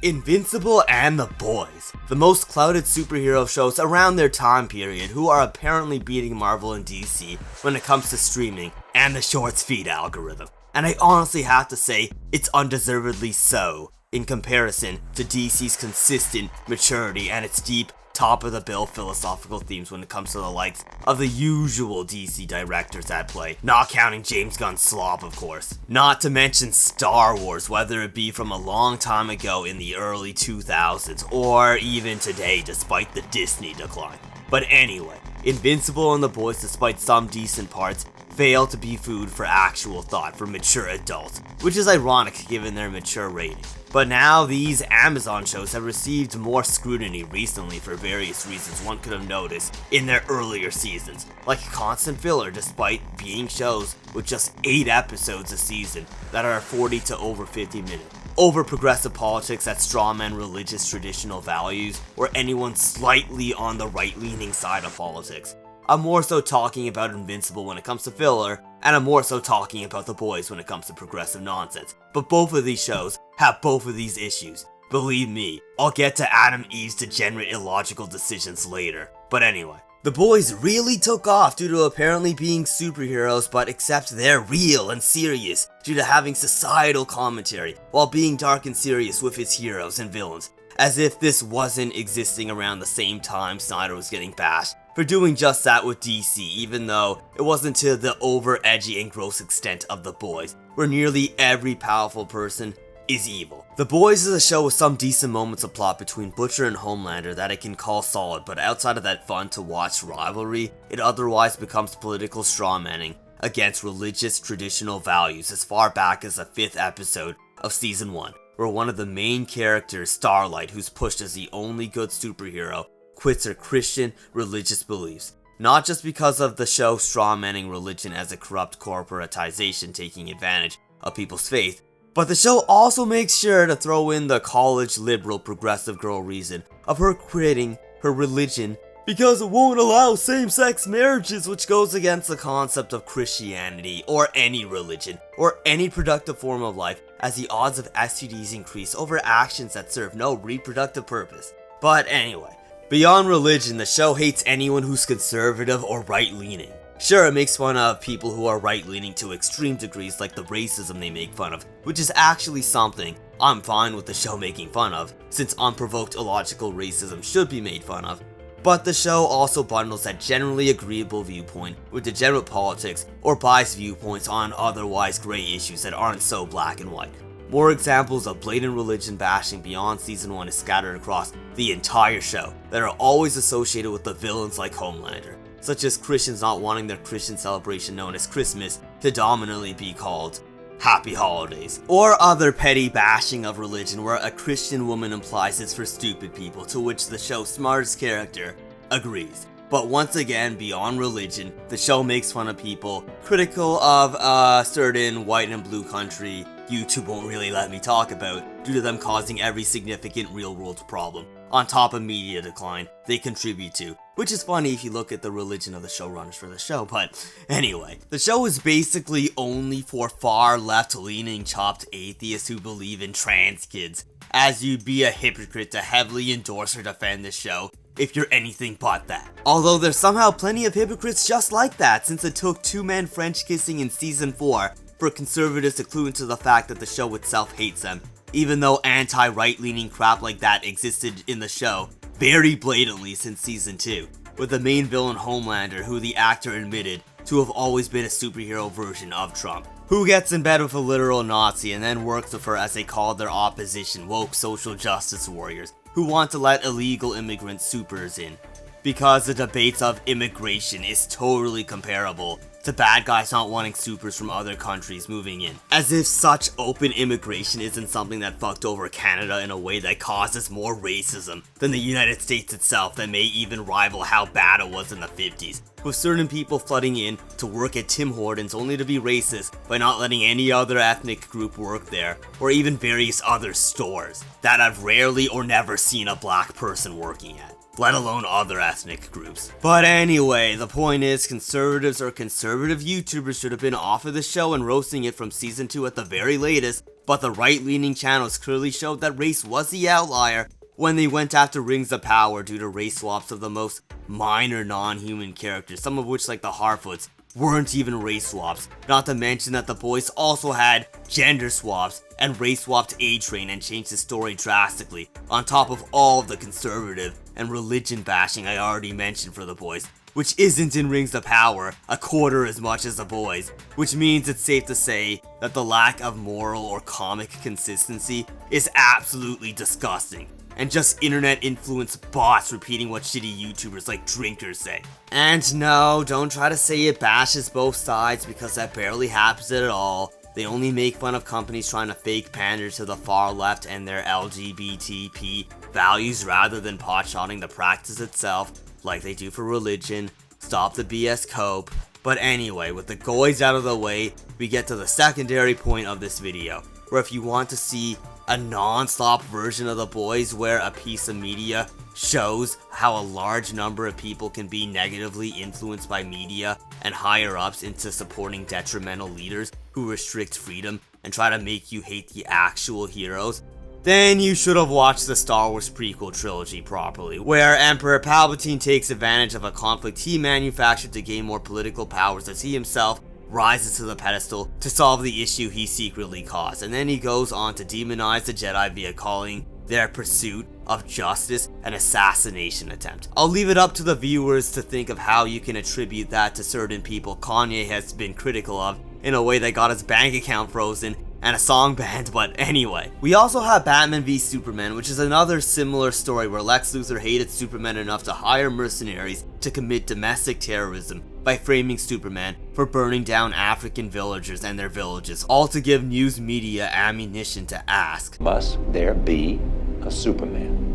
Invincible and The Boys, the most clouded superhero shows around their time period who are apparently beating Marvel and DC when it comes to streaming and the shorts feed algorithm. And I honestly have to say, it's undeservedly so in comparison to DC's consistent maturity and its deep, top-of-the-bill philosophical themes when it comes to the likes of the usual DC directors at play, not counting James Gunn's slop, of course. Not to mention Star Wars, whether it be from a long time ago in the early 2000s, or even today despite the Disney decline. But anyway, Invincible and The Boys, despite some decent parts, fail to be food for actual thought for mature adults, which is ironic given their mature rating. But now these Amazon shows have received more scrutiny recently for various reasons one could have noticed in their earlier seasons, like constant filler despite being shows with just 8 episodes a season that are 40 to over 50 minutes. Over progressive politics that strawman religious traditional values, or anyone slightly on the right-leaning side of politics. I'm more so talking about Invincible when it comes to filler, and I'm more so talking about The Boys when it comes to progressive nonsense. But both of these shows have both of these issues. Believe me, I'll get to Adam Eve's degenerate illogical decisions later. But anyway, The Boys really took off due to apparently being superheroes, but except they're real and serious due to having societal commentary, while being dark and serious with its heroes and villains. As if this wasn't existing around the same time Snyder was getting bashed for doing just that with DC, even though it wasn't to the over edgy and gross extent of The Boys, where nearly every powerful person is evil. The Boys is a show with some decent moments of plot between Butcher and Homelander that I can call solid, but outside of that fun to watch rivalry, it otherwise becomes political strawmanning against religious traditional values as far back as the 5th episode of season 1, where one of the main characters, Starlight, who's pushed as the only good superhero, quits her Christian religious beliefs. Not just because of the show strawmanning religion as a corrupt corporatization taking advantage of people's faith, but the show also makes sure to throw in the college liberal progressive girl reason of her quitting her religion because it won't allow same-sex marriages, which goes against the concept of Christianity or any religion or any productive form of life, as the odds of STDs increase over actions that serve no reproductive purpose. But anyway, beyond religion, the show hates anyone who's conservative or right-leaning. Sure, it makes fun of people who are right-leaning to extreme degrees like the racism they make fun of, which is actually something I'm fine with the show making fun of, since unprovoked illogical racism should be made fun of. But the show also bundles that generally agreeable viewpoint with degenerate politics or biased viewpoints on otherwise grey issues that aren't so black and white. More examples of blatant religion bashing beyond season 1 is scattered across the entire show that are always associated with the villains like Homelander, such as Christians not wanting their Christian celebration known as Christmas to dominantly be called Happy Holidays, or other petty bashing of religion where a Christian woman implies it's for stupid people, to which the show's smartest character agrees. But once again, beyond religion, the show makes fun of people critical of a certain white and blue country YouTube won't really let me talk about due to them causing every significant real-world problem, on top of media decline they contribute to, which is funny if you look at the religion of the showrunners for the show. But anyway, the show is basically only for far left-leaning chopped atheists who believe in trans kids, as you'd be a hypocrite to heavily endorse or defend the show if you're anything but that. Although there's somehow plenty of hypocrites just like that, since it took 2 men French kissing in season 4 for conservatives to clue into the fact that the show itself hates them, even though anti-right-leaning crap like that existed in the show very blatantly since season 2, with the main villain Homelander, who the actor admitted to have always been a superhero version of Trump, who gets in bed with a literal Nazi and then works with her as they call their opposition woke social justice warriors, who want to let illegal immigrant supers in, because the debates of immigration is totally comparable to bad guys not wanting supers from other countries moving in. As if such open immigration isn't something that fucked over Canada in a way that causes more racism than the United States itself that may even rival how bad it was in the 50s. with certain people flooding in to work at Tim Hortons only to be racist by not letting any other ethnic group work there, or even various other stores that I've rarely or never seen a black person working at, let alone other ethnic groups. But anyway, the point is, conservatives or conservative YouTubers should have been off of the show and roasting it from season 2 at the very latest, but the right-leaning channels clearly showed that race was the outlier when they went after Rings of Power due to race swaps of the most minor non-human characters, some of which, like the Harfoots, weren't even race swaps, not to mention that the boys also had gender swaps and race swapped A-Train and changed the story drastically, on top of all of the conservative and religion bashing I already mentioned for the boys, which isn't in Rings of Power a quarter as much as the boys, which means it's safe to say that the lack of moral or comic consistency is absolutely disgusting, and just internet influenced bots repeating what shitty YouTubers like Drinkers say. And no, don't try to say it bashes both sides, because that barely happens at all. They only make fun of companies trying to fake pander to the far left and their LGBTP values rather than potshotting the practice itself, like they do for religion. Stop the BS cope. But anyway, with the Goys out of the way, we get to the secondary point of this video, where if you want to see a non-stop version of the boys where a piece of media shows how a large number of people can be negatively influenced by media and higher ups into supporting detrimental leaders who restrict freedom and try to make you hate the actual heroes, then you should have watched the Star Wars prequel trilogy properly, where Emperor Palpatine takes advantage of a conflict he manufactured to gain more political powers as he himself rises to the pedestal to solve the issue he secretly caused, and then he goes on to demonize the Jedi via calling their pursuit of justice an assassination attempt. I'll leave it up to the viewers to think of how you can attribute that to certain people Kanye has been critical of in a way that got his bank account frozen and a song banned, but anyway. We also have Batman v Superman, which is another similar story where Lex Luthor hated Superman enough to hire mercenaries to commit domestic terrorism by framing Superman for burning down African villagers and their villages, all to give news media ammunition to ask, must there be a Superman?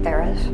There is.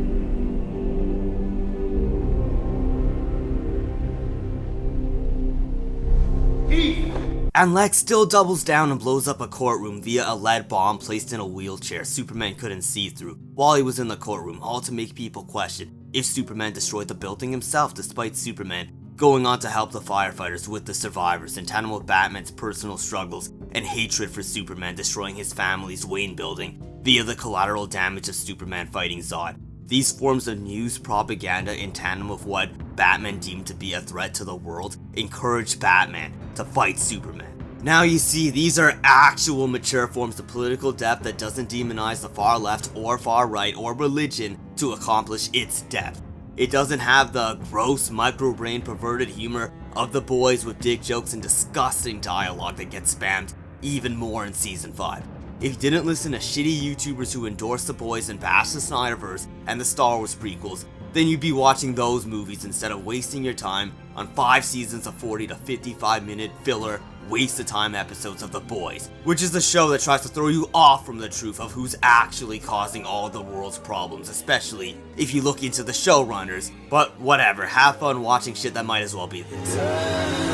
And Lex still doubles down and blows up a courtroom via a lead bomb placed in a wheelchair Superman couldn't see through while he was in the courtroom, all to make people question if Superman destroyed the building himself, despite Superman going on to help the firefighters with the survivors, in tandem with Batman's personal struggles and hatred for Superman destroying his family's Wayne building via the collateral damage of Superman fighting Zod. These forms of news propaganda, in tandem with what Batman deemed to be a threat to the world, encouraged Batman to fight Superman. Now you see, these are actual mature forms of political depth that doesn't demonize the far left or far right or religion to accomplish its depth. It doesn't have the gross microbrain perverted humor of the boys with dick jokes and disgusting dialogue that gets spammed even more in season 5. If you didn't listen to shitty YouTubers who endorse the boys and bash the Snyderverse and the Star Wars prequels, then you'd be watching those movies instead of wasting your time on 5 seasons of 40 to 55 minute filler waste of time episodes of The Boys, which is the show that tries to throw you off from the truth of who's actually causing all the world's problems, especially if you look into the showrunners. But whatever, have fun watching shit that might as well be this.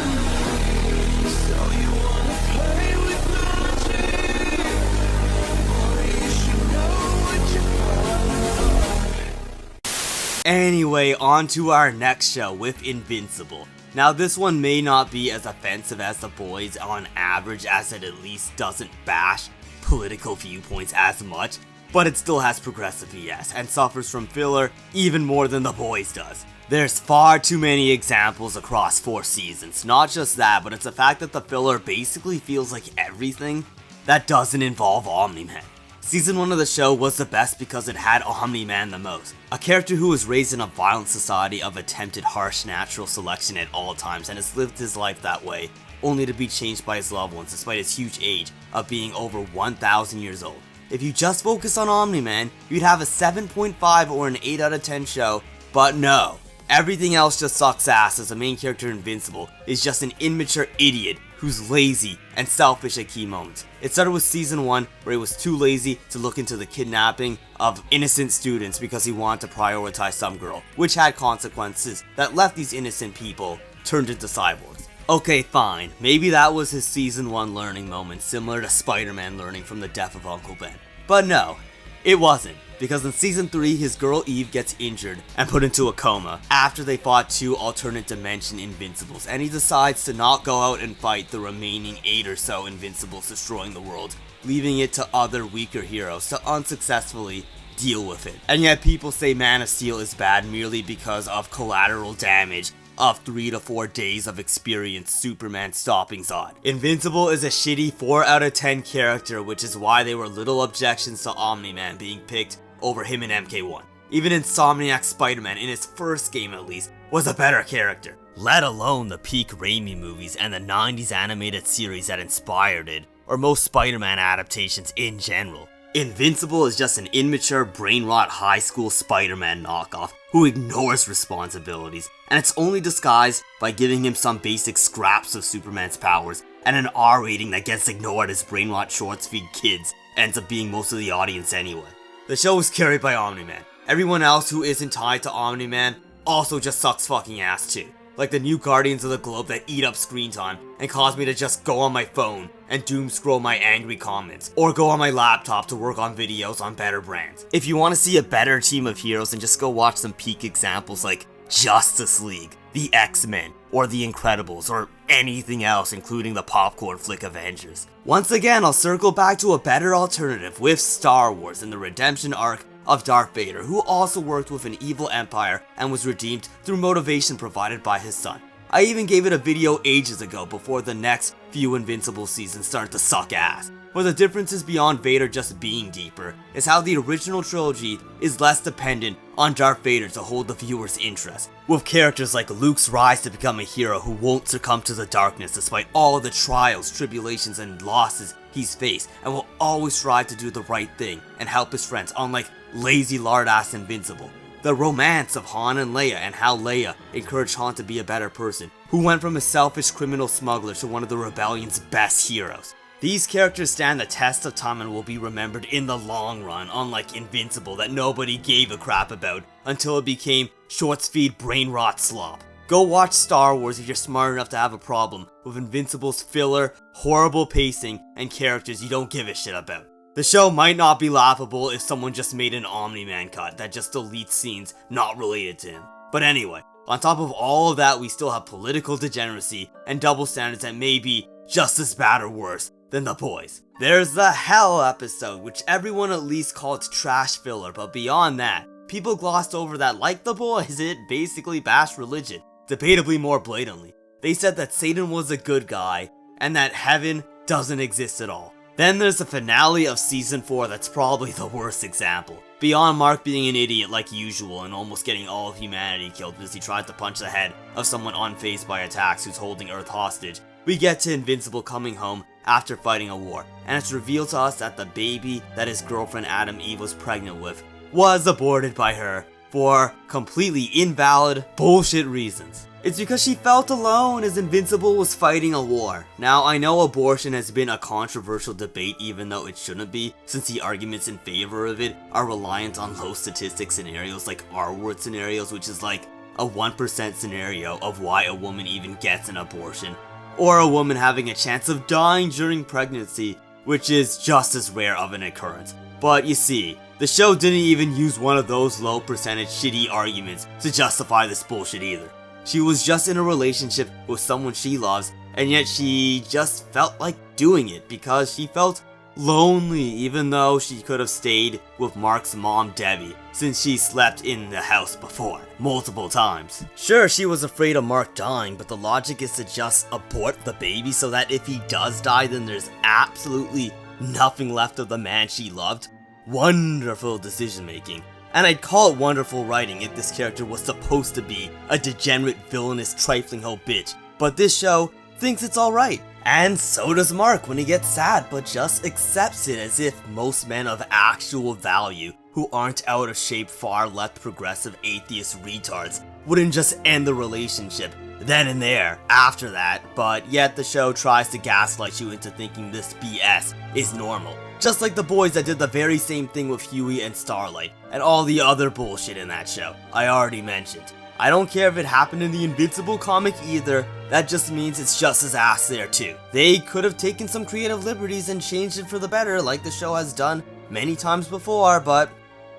Anyway, on to our next show with Invincible. Now this one may not be as offensive as The Boys on average, as it at least doesn't bash political viewpoints as much, but it still has progressive BS and suffers from filler even more than The Boys does. There's far too many examples across 4 seasons. Not just that, but it's the fact that the filler basically feels like everything that doesn't involve Omni-Man. Season 1 of the show was the best because it had Omni-Man the most, a character who was raised in a violent society of attempted harsh natural selection at all times and has lived his life that way, only to be changed by his loved ones despite his huge age of being over 1,000 years old. If you just focus on Omni-Man, you'd have a 7.5 or an 8 out of 10 show, but no. Everything else just sucks ass, as the main character Invincible is just an immature idiot who's lazy and selfish at key moments. It started with season 1, where he was too lazy to look into the kidnapping of innocent students because he wanted to prioritize some girl, which had consequences that left these innocent people turned into cyborgs. Okay, fine, maybe that was his season 1 learning moment, similar to Spider-Man learning from the death of Uncle Ben. But no, it wasn't, because in season 3, his girl Eve gets injured and put into a coma after they fought 2 alternate dimension Invincibles, and he decides to not go out and fight the remaining 8 or so Invincibles destroying the world, leaving it to other weaker heroes to unsuccessfully deal with it. And yet people say Man of Steel is bad merely because of collateral damage of 3 to 4 days of experience Superman stopping Zod. Invincible is a shitty 4 out of 10 character, which is why there were little objections to Omni-Man being picked over him in MK1. Even Insomniac's Spider-Man, in his first game at least, was a better character. Let alone the peak Raimi movies and the 90s animated series that inspired it, or most Spider-Man adaptations in general. Invincible is just an immature, brain-rot high school Spider-Man knockoff who ignores responsibilities, and it's only disguised by giving him some basic scraps of Superman's powers, and an R rating that gets ignored as brain-rot shorts feed kids ends up being most of the audience anyway. The show is carried by Omni-Man. Everyone else who isn't tied to Omni-Man also just sucks fucking ass too. Like the new Guardians of the Globe that eat up screen time and cause me to just go on my phone and doom scroll my angry comments, or go on my laptop to work on videos on better brands. If you want to see a better team of heroes, then just go watch some peak examples like Justice League, the X-Men, or the Incredibles, or anything else including the popcorn flick Avengers. Once again, I'll circle back to a better alternative with Star Wars and the redemption arc of Darth Vader, who also worked with an evil empire and was redeemed through motivation provided by his son. I even gave it a video ages ago before the next few Invincible seasons started to suck ass. But the differences beyond Vader just being deeper is how the original trilogy is less dependent on Darth Vader to hold the viewer's interest, with characters like Luke's rise to become a hero who won't succumb to the darkness despite all the trials, tribulations, and losses he's faced, and will always strive to do the right thing and help his friends, unlike lazy lard-ass Invincible. The romance of Han and Leia, and how Leia encouraged Han to be a better person, who went from a selfish criminal smuggler to one of the rebellion's best heroes. These characters stand the test of time and will be remembered in the long run, unlike Invincible that nobody gave a crap about until it became shorts feed brain rot slop. Go watch Star Wars if you're smart enough to have a problem with Invincible's filler, horrible pacing, and characters you don't give a shit about. The show might not be laughable if someone just made an Omni-Man cut that just deletes scenes not related to him. But anyway, on top of all of that, we still have political degeneracy and double standards that may be just as bad or worse than The Boys. There's the Hell episode, which everyone at least called trash filler, but beyond that, people glossed over that like The Boys, it basically bashed religion, debatably more blatantly. They said that Satan was a good guy, and that heaven doesn't exist at all. Then there's the finale of season 4 that's probably the worst example. Beyond Mark being an idiot like usual and almost getting all of humanity killed because he tried to punch the head of someone unfazed by attacks who's holding Earth hostage, we get to Invincible coming home after fighting a war, and it's revealed to us that the baby that his girlfriend Adam Eve was pregnant with was aborted by her for completely invalid bullshit reasons. It's because she felt alone as Invincible was fighting a war. Now, I know abortion has been a controversial debate even though it shouldn't be, since the arguments in favor of it are reliant on low statistic scenarios like R-word scenarios, which is like a 1% scenario of why a woman even gets an abortion, or a woman having a chance of dying during pregnancy, which is just as rare of an occurrence. But you see, the show didn't even use one of those low percentage shitty arguments to justify this bullshit either. She was just in a relationship with someone she loves, and yet she just felt like doing it because she felt lonely, even though she could have stayed with Mark's mom Debbie, since she slept in the house before, multiple times. Sure, she was afraid of Mark dying, but the logic is to just abort the baby so that if he does die, then there's absolutely nothing left of the man she loved. Wonderful decision making. And I'd call it wonderful writing if this character was supposed to be a degenerate, villainous, trifling hoe bitch, but this show thinks it's alright. And so does Mark when he gets sad, but just accepts it as if most men of actual value, who aren't out of shape far left progressive atheist retards, wouldn't just end the relationship then and there after that, but yet the show tries to gaslight you into thinking this BS is normal. Just like the boys that did the very same thing with Huey and Starlight, and all the other bullshit in that show I already mentioned. I don't care if it happened in the Invincible comic either, that just means it's just as ass there too. They could have taken some creative liberties and changed it for the better like the show has done many times before, but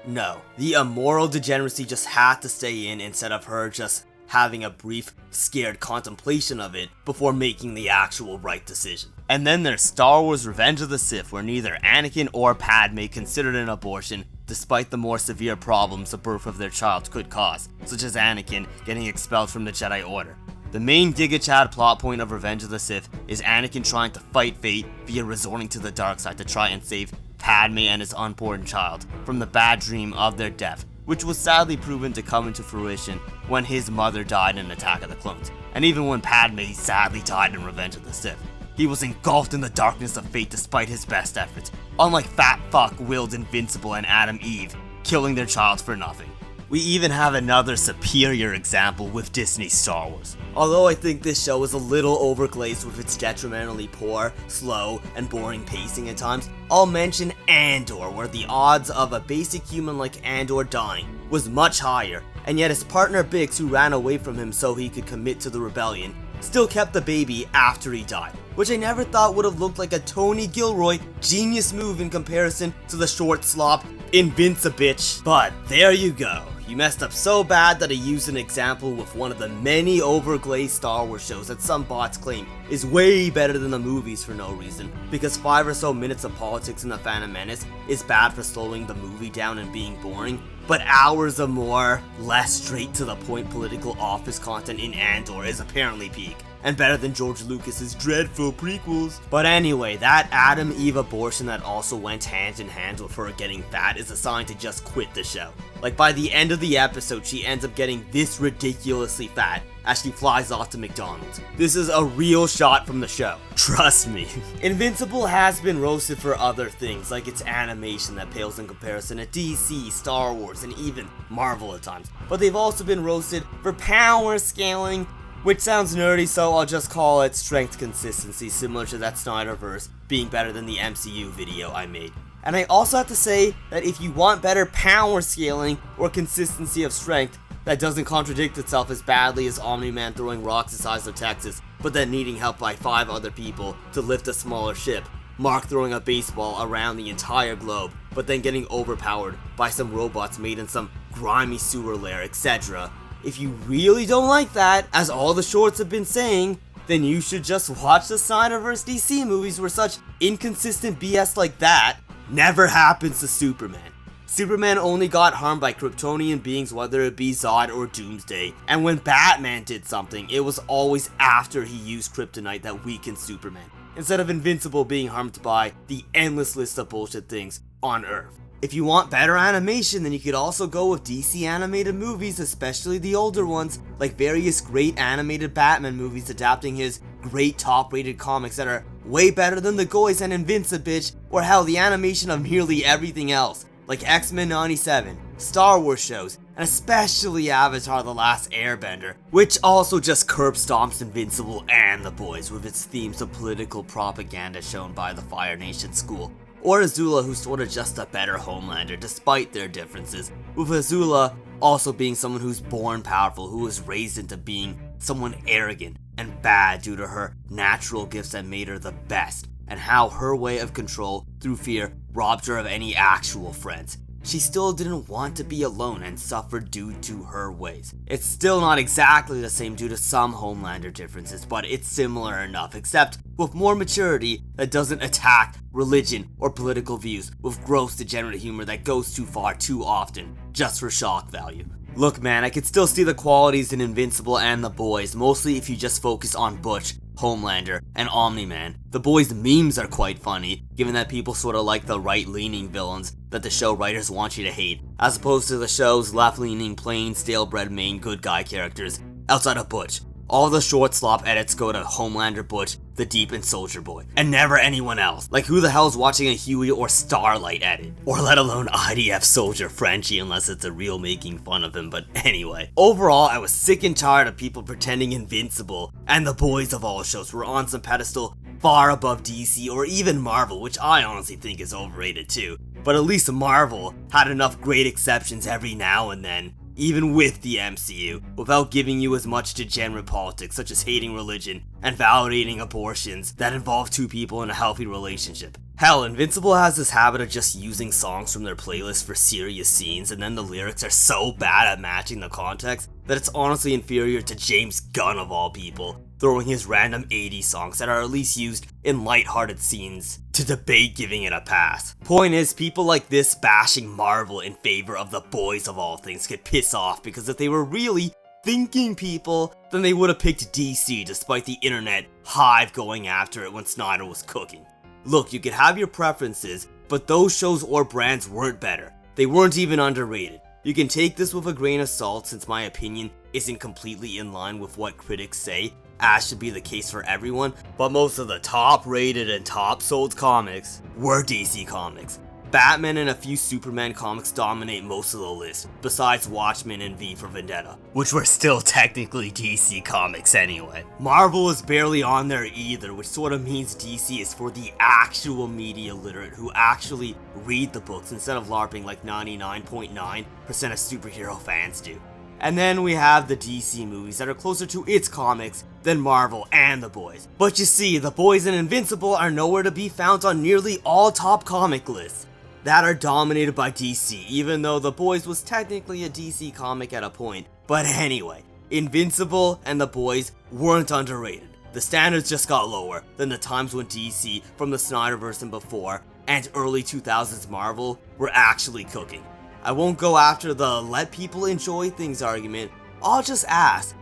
no. The immoral degeneracy just had to stay in instead of her just having a brief, scared contemplation of it before making the actual right decision. And then there's Star Wars Revenge of the Sith, where neither Anakin or Padme considered an abortion despite the more severe problems the birth of their child could cause, such as Anakin getting expelled from the Jedi Order. The main Giga Chad plot point of Revenge of the Sith is Anakin trying to fight fate via resorting to the dark side to try and save Padme and his unborn child from the bad dream of their death, which was sadly proven to come into fruition when his mother died in Attack of the Clones, and even when Padme sadly died in Revenge of the Sith. He was engulfed in the darkness of fate despite his best efforts, unlike fat fuck willed Invincible and Adam Eve, killing their child for nothing. We even have another superior example with Disney's Star Wars. Although I think this show is a little overglazed with its detrimentally poor, slow, and boring pacing at times, I'll mention Andor, where the odds of a basic human like Andor dying was much higher, and yet his partner Bix, who ran away from him so he could commit to the rebellion, still kept the baby after he died, which I never thought would have looked like a Tony Gilroy genius move in comparison to the short slop InvinciBS. But there you go. You messed up so bad that I used an example with one of the many overglazed Star Wars shows that some bots claim is way better than the movies for no reason, because 5 or so minutes of politics in The Phantom Menace is bad for slowing the movie down and being boring, but hours of more, less straight to the point political office content in Andor is apparently peak, and better than George Lucas's dreadful prequels. But anyway, that Adam Eve abortion that also went hand in hand with her getting fat is a sign to just quit the show. Like, by the end of the episode, she ends up getting this ridiculously fat as she flies off to McDonald's. This is a real shot from the show. Trust me. Invincible has been roasted for other things, like its animation that pales in comparison to DC, Star Wars, and even Marvel at times. But they've also been roasted for power scaling, which sounds nerdy, so I'll just call it strength consistency, similar to that Snyderverse being better than the MCU video I made. And I also have to say that if you want better power scaling or consistency of strength that doesn't contradict itself as badly as Omni-Man throwing rocks the size of Texas, but then needing help by 5 other people to lift a smaller ship, Mark throwing a baseball around the entire globe, but then getting overpowered by some robots made in some grimy sewer lair, etc. If you really don't like that, as all the shorts have been saying, then you should just watch the Snyderverse DC movies where such inconsistent BS like that never happens to Superman. Superman only got harmed by Kryptonian beings, whether it be Zod or Doomsday, and when Batman did something, it was always after he used kryptonite that weakened Superman, instead of Invincible being harmed by the endless list of bullshit things on Earth. If you want better animation, then you could also go with DC animated movies, especially the older ones, like various great animated Batman movies adapting his great top-rated comics that are way better than the Goys and InvinciBS, or hell, the animation of nearly everything else, like X-Men 97, Star Wars shows, and especially Avatar: The Last Airbender, which also just curb stomps Invincible and the Boys with its themes of political propaganda shown by the Fire Nation school. Or Azula, who's sorta just a better Homelander despite their differences, with Azula also being someone who's born powerful, who was raised into being someone arrogant and bad due to her natural gifts that made her the best, and how her way of control through fear robbed her of any actual friends. She still didn't want to be alone and suffered due to her ways. It's still not exactly the same due to some Homelander differences, but it's similar enough, except with more maturity that doesn't attack religion or political views with gross degenerate humor that goes too far too often, just for shock value. Look man, I could still see the qualities in Invincible and the Boys, mostly if you just focus on Butch, Homelander, and Omni-Man. The Boys memes are quite funny, given that people sorta like the right-leaning villains that the show writers want you to hate, as opposed to the show's left-leaning, plain, stale-bred main good guy characters outside of Butch. All the short slop edits go to Homelander Butch, the Deep, and Soldier Boy, and never anyone else. Like, who the hell's watching a Huey or Starlight edit? Or let alone IDF Soldier Frenchie, unless it's a real making fun of him, but anyway. Overall, I was sick and tired of people pretending Invincible and the Boys of all shows were on some pedestal far above DC or even Marvel, which I honestly think is overrated too. But at least Marvel had enough great exceptions every now and then, even with the MCU, without giving you as much degenerate politics such as hating religion and validating abortions that involve two people in a healthy relationship. Hell, Invincible has this habit of just using songs from their playlist for serious scenes, and then the lyrics are so bad at matching the context that it's honestly inferior to James Gunn of all people, throwing his random 80s songs that are at least used in lighthearted scenes to debate giving it a pass. Point is, people like this bashing Marvel in favor of the Boys of all things could piss off, because if they were really thinking people, then they would have picked DC despite the internet hive going after it when Snyder was cooking. Look, you could have your preferences, but those shows or brands weren't better. They weren't even underrated. You can take this with a grain of salt, since my opinion isn't completely in line with what critics say, as should be the case for everyone, but most of the top rated and top sold comics were DC comics. Batman and a few Superman comics dominate most of the list, besides Watchmen and V for Vendetta, which were still technically DC comics anyway. Marvel is barely on there either, which sort of means DC is for the actual media literate who actually read the books instead of LARPing like 99.9% of superhero fans do. And then we have the DC movies that are closer to its comics than Marvel and the Boys. But you see, the Boys and Invincible are nowhere to be found on nearly all top comic lists that are dominated by DC, even though The Boys was technically a DC comic at a point. But anyway, Invincible and The Boys weren't underrated. The standards just got lower than the times when DC, from the Snyderverse and before, and early 2000s Marvel, were actually cooking. I won't go after the let people enjoy things argument, I'll just ask,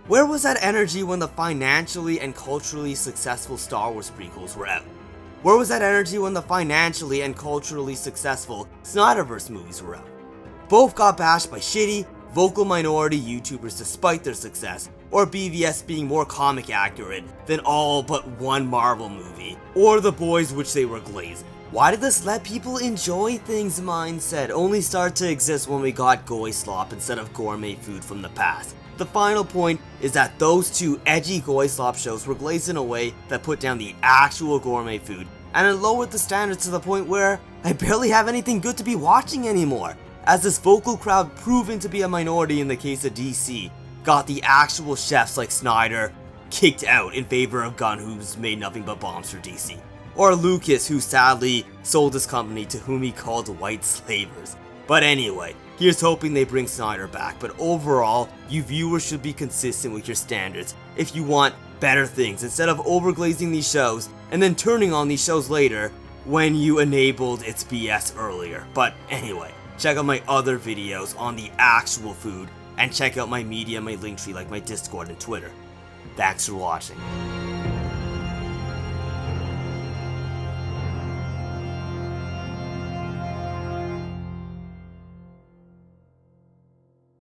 where was that energy when the financially and culturally successful Star Wars prequels were out? Where was that energy when the financially and culturally successful Snyderverse movies were out? Both got bashed by shitty, vocal minority YouTubers despite their success, or BVS being more comic accurate than all but one Marvel movie, or The Boys which they were glazing. Why did this let people enjoy things mindset only start to exist when we got Goy slop instead of gourmet food from the past? The final point is that those two edgy Goy slop shows were glazed in a way that put down the actual gourmet food, and it lowered the standards to the point where I barely have anything good to be watching anymore, as this vocal crowd, proven to be a minority in the case of DC, got the actual chefs like Snyder kicked out in favor of Gunn, who's made nothing but bombs for DC. Or Lucas, who sadly sold his company to whom he called white slavers. But anyway, here's hoping they bring Snyder back, but overall, you viewers should be consistent with your standards if you want better things, instead of overglazing these shows and then turning on these shows later when you enabled its BS earlier. But anyway, check out my other videos on the actual food, and check out my media, my link tree like my Discord and Twitter. Thanks for watching.